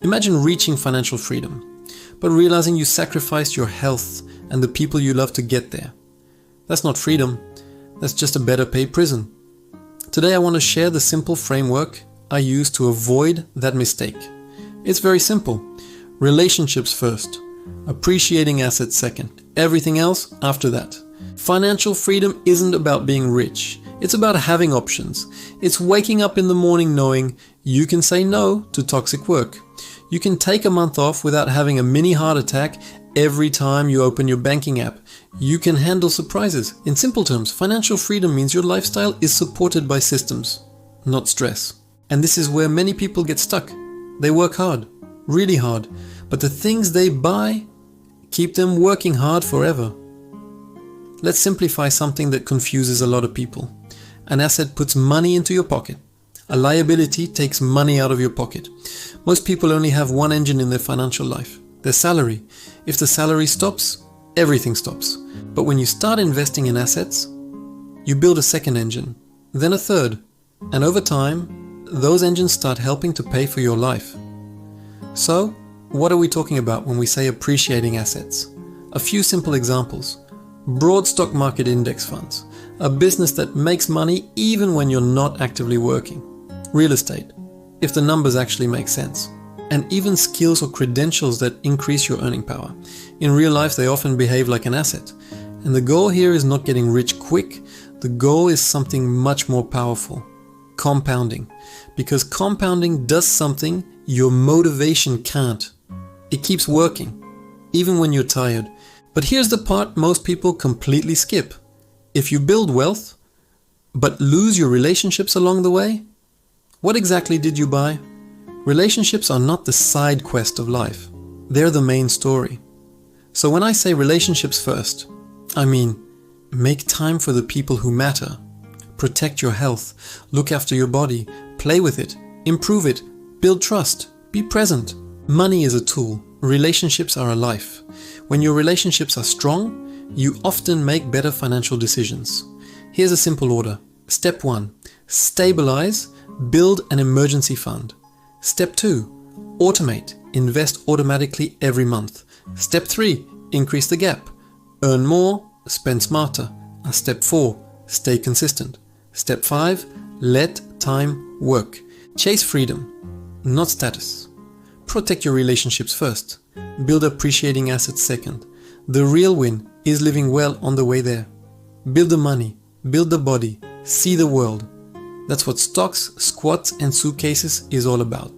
Imagine reaching financial freedom, but realizing you sacrificed your health and the people you love to get there. That's not freedom, that's just a better paid prison. Today I want to share the simple framework I use to avoid that mistake. It's very simple. Relationships first, appreciating assets second, everything else after that. Financial freedom isn't about being rich. It's about having options. It's waking up in the morning knowing you can say no to toxic work. You can take a month off without having a mini heart attack every time you open your banking app. You can handle surprises. In simple terms, financial freedom means your lifestyle is supported by systems, not stress. And this is where many people get stuck. They work hard, really hard, but the things they buy keep them working hard forever. Let's simplify something that confuses a lot of people. An asset puts money into your pocket. A liability takes money out of your pocket. Most people only have one engine in their financial life, their salary. If the salary stops, everything stops. But when you start investing in assets, you build a second engine, then a third, and over time, those engines start helping to pay for your life. So, what are we talking about when we say appreciating assets? A few simple examples. Broad stock market index funds, a business that makes money even when you're not actively working. Real estate, if the numbers actually make sense. And even skills or credentials that increase your earning power. In real life, they often behave like an asset. And the goal here is not getting rich quick. The goal is something much more powerful. Compounding. Because compounding does something your motivation can't. It keeps working, even when you're tired. But here's the part most people completely skip. If you build wealth, but lose your relationships along the way, what exactly did you buy? Relationships are not the side quest of life. They're the main story. So when I say relationships first, I mean make time for the people who matter. Protect your health, look after your body, play with it, improve it, build trust, be present. Money is a tool. Relationships are a life. When your relationships are strong, you often make better financial decisions. Here's a simple order. Step 1. Stabilize, build an emergency fund. Step 2. Automate, invest automatically every month. Step 3. Increase the gap. Earn more, spend smarter. And Step 4. Stay consistent. Step 5. Let time work. Chase freedom, not status. Protect your relationships first. Build appreciating assets second. The real win is living well on the way there. Build the money, build the body, see the world. That's what stocks, squats and suitcases is all about.